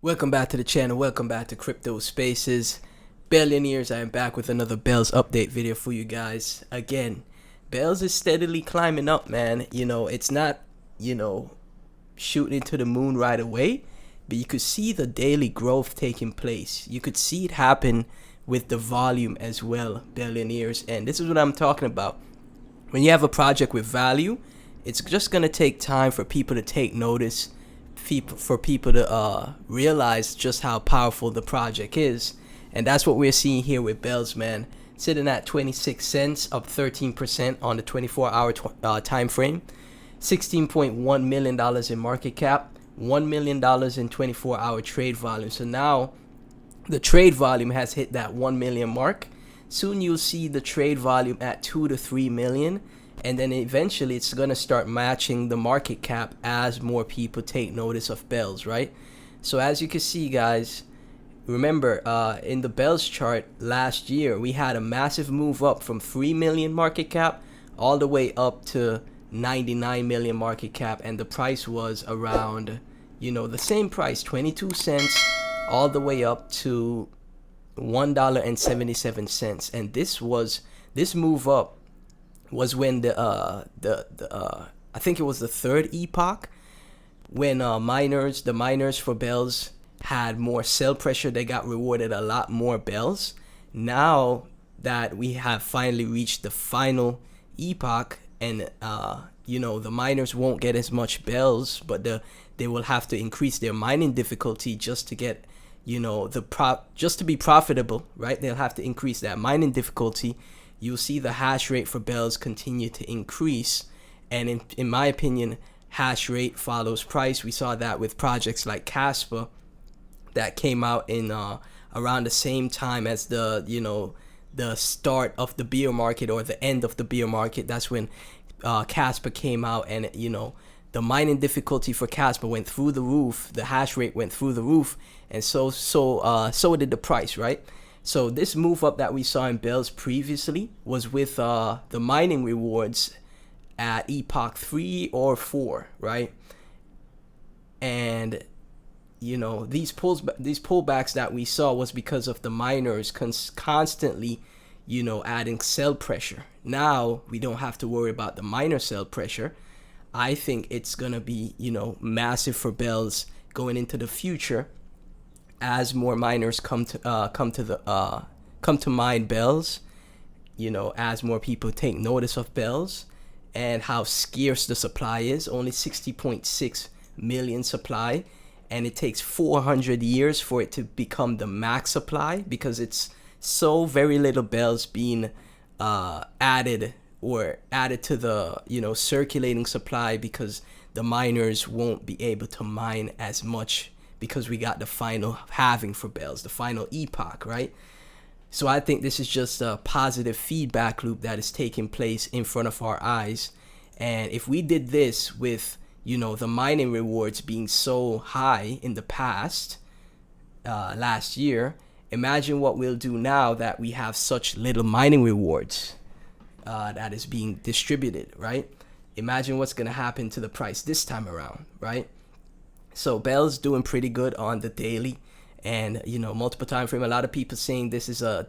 Welcome back to the channel. Welcome back to Crypto Spaces. Billionaires, I am back with another Bells update video for you guys. Again, Bells is steadily climbing up, man. It's not, shooting to the moon right away, but you could see the daily growth taking place. You could see it happen with the volume as well, billionaires. And this is what I'm talking about. When you have a project with value, it's just going to take time for people to take notice, for people to realize just how powerful the project is. And that's what we're seeing here with Bells, man. Sitting at 26 cents, up 13% on the 24-hour time frame. $16.1 million in market cap, $1 million in 24-hour trade volume. So now the trade volume has hit that 1 million mark. Soon you'll see the trade volume at 2 to 3 million. And then eventually it's going to start matching the market cap as more people take notice of Bells, right? So as you can see, guys, remember in the Bells chart last year, we had a massive move up from 3 million market cap all the way up to 99 million market cap. And the price was around, the same price, 22 cents, all the way up to $1.77. And this move up was when I think it was the third epoch, when the miners for Bells had more sell pressure. They got rewarded a lot more Bells. Now that we have finally reached the final epoch, and the miners won't get as much Bells, but they will have to increase their mining difficulty just to get just to be profitable, right? They'll have to increase that mining difficulty. You'll see the hash rate for Bells continue to increase. And in my opinion, hash rate follows price. We saw that with projects like Casper that came out in around the same time as the start of the bear market, or the end of the bear market. That's when Casper came out, and the mining difficulty for Casper went through the roof. The hash rate went through the roof, and so did the price, right? So this move up that we saw in Bells previously was with the mining rewards at Epoch 3 or 4, right? And these pullbacks that we saw was because of the miners constantly adding sell pressure. Now we don't have to worry about the miner sell pressure. I think it's gonna be massive for Bells going into the future, as more miners come to mine Bells, as more people take notice of Bells and how scarce the supply is. Only 60.6 million supply, and it takes 400 years for it to become the max supply, because it's so very little Bells being added to the circulating supply, because the miners won't be able to mine as much, because we got the final halving for Bells, the final epoch, right? So I think this is just a positive feedback loop that is taking place in front of our eyes. And if we did this with, the mining rewards being so high in the past, last year, imagine what we'll do now that we have such little mining rewards that is being distributed, right? Imagine what's going to happen to the price this time around, right? So Bells doing pretty good on the daily and multiple time frame. A lot of people saying this is a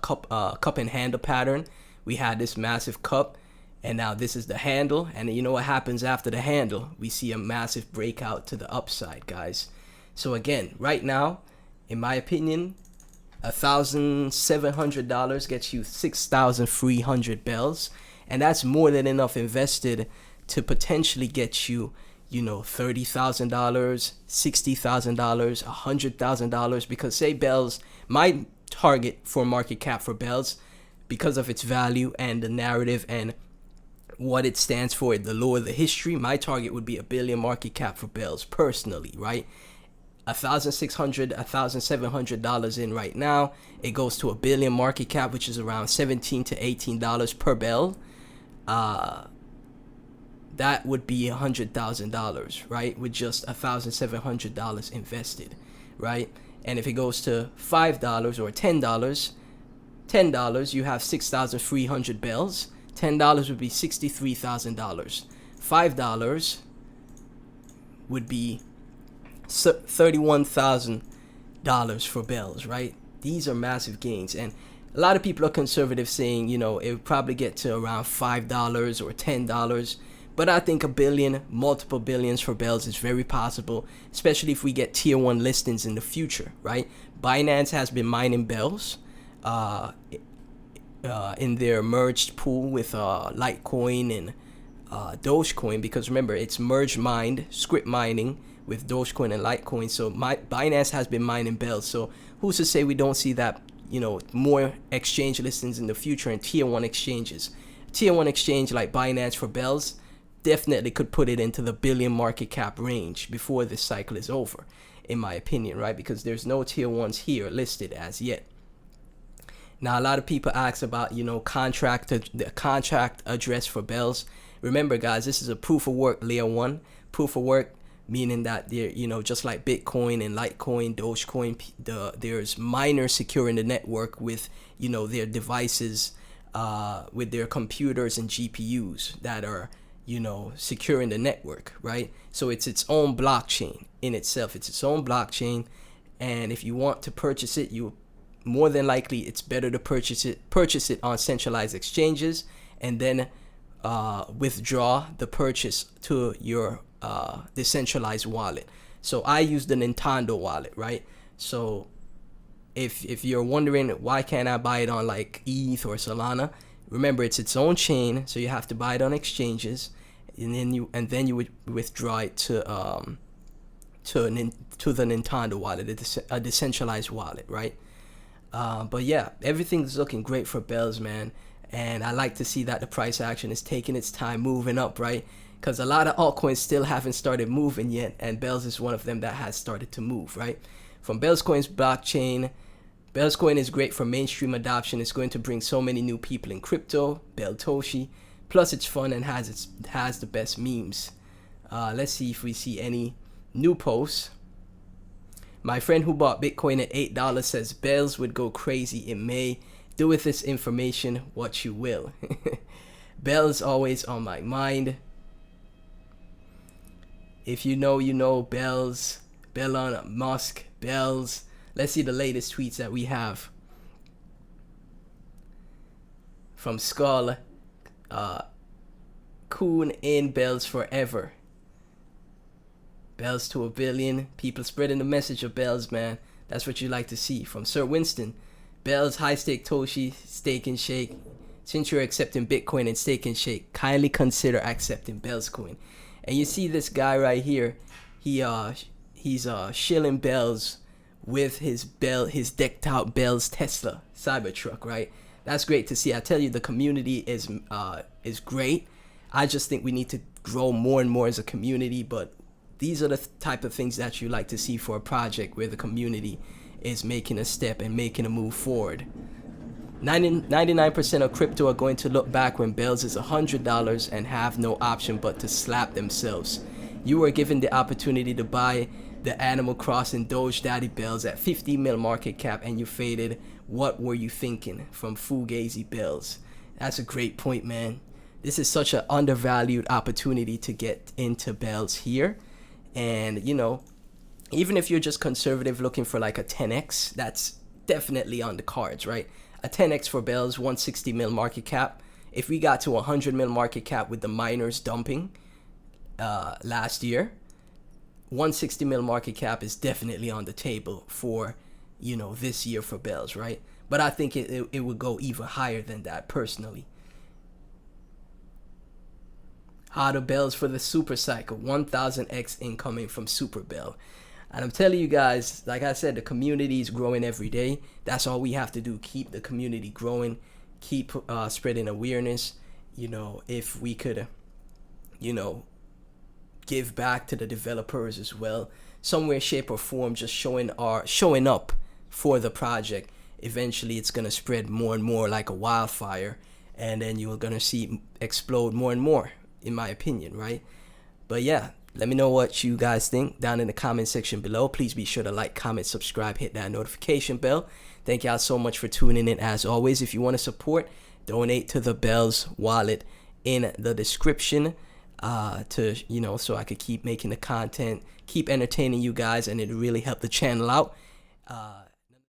cup and handle pattern. We had this massive cup, and now this is the handle. And you know what happens after the handle? We see a massive breakout to the upside, guys. So again, right now, in my opinion, $1,700 gets you 6,300 Bells, and that's more than enough invested to potentially get you $30,000, $60,000, $100,000. Because say Bells, my target for market cap for Bells, because of its value and the narrative and what it stands for, the lore, the history, my target would be $1 billion market cap for Bells personally, right? $1,600, $1,700 in right now, it goes to $1 billion market cap, which is around $17 to $18 per Bell. That would be $100,000, right? With just $1,700 invested, right? And if it goes to $5 or $10, you have 6,300 Bells. $10 would be $63,000. $5 would be $31,000 for bells, right? These are massive gains, and a lot of people are conservative, saying, you know, it would probably get to around $5 or $10. But I think a billion, multiple billions for bells is very possible, especially if we get tier 1 listings in the future, right? Binance has been mining bells in their merged pool with Litecoin and Dogecoin, because remember, it's merge mined, script mining with Dogecoin and Litecoin. So Binance has been mining bells. So who's to say we don't see that, you know, more exchange listings in the future and tier 1 exchanges? Tier 1 exchange like Binance for bells definitely could put it into the billion market cap range before this cycle is over, in my opinion, right? Because there's no tier 1s here listed as yet. Now, a lot of people ask about, you know, the contract address for bells. Remember, guys, this is a proof of work layer 1. Proof of work meaning that they're, you know, just like Bitcoin and Litecoin, Dogecoin, there's miners securing the network with, you know, their devices, with their computers and GPUs that are, you know, securing the network, right? So it's its own blockchain in itself. It's its own blockchain, and if you want to purchase it, you more than likely it's better to purchase it on centralized exchanges, and then withdraw the purchase to your decentralized wallet. So I use the Nintendo wallet, right? So if you're wondering why can't I buy it on like ETH or Solana, remember, it's its own chain, so you have to buy it on exchanges, and then you would withdraw it to the Nintendo wallet, a decentralized wallet, right? But yeah, everything's looking great for bells, man, and I like to see that the price action is taking its time moving up, right? Because a lot of altcoins still haven't started moving yet, and bells is one of them that has started to move, right? From Bells Coin's blockchain, Bells Coin is great for mainstream adoption. It's going to bring so many new people in crypto, Beltoshi. Plus, it's fun and has the best memes. Let's see if we see any new posts. My friend who bought Bitcoin at $8 says bells would go crazy in May. Do with this information what you will. Bells always on my mind. If you know, you know. Bells, Elon Musk, bells. Let's see the latest tweets that we have from Skull. Coon in bells forever. Bells to a billion. People spreading the message of bells, man. That's what you like to see. From Sir Winston. Bells, high stake Toshi, stake and shake. Since you're accepting Bitcoin and stake and shake, kindly consider accepting Bells Coin. And you see this guy right here. He's shilling bells with his decked out bells Tesla Cybertruck, right? That's great to see. I tell you, the community is great. I just think we need to grow more and more as a community, but these are the type of things that you like to see for a project where the community is making a step and making a move forward. 99% of crypto are going to look back when bells is $100 and have no option but to slap themselves. You were given the opportunity to buy the Animal Crossing Doge Daddy bells at 50 mil market cap and you faded. What were you thinking? From Fugazi Bells. That's a great point, man. This is such an undervalued opportunity to get into bells here. And, you know, even if you're just conservative looking for like a 10x, that's definitely on the cards, right? A 10x for bells, 160 mil market cap. If we got to 100 mil market cap with the miners dumping last year, 160 mil market cap is definitely on the table for, you know, this year for bells, right? But I think it would go even higher than that personally. How the bells for the super cycle, 1000x incoming from Super Bell. And I'm telling you guys, like I said, the community is growing every day. That's all we have to do. Keep the community growing. Keep spreading awareness. You know, if we could, you know, give back to the developers as well. Somewhere, shape, or form, just showing up for the project. Eventually, it's going to spread more and more like a wildfire. And then you're going to see explode more and more, in my opinion, right? But yeah. Let me know what you guys think down in the comment section below. Please be sure to like, comment, subscribe, hit that notification bell. Thank y'all so much for tuning in. As always, if you want to support, donate to the Bells wallet in the description. to, you know, so I could keep making the content, keep entertaining you guys, and it really helped the channel out.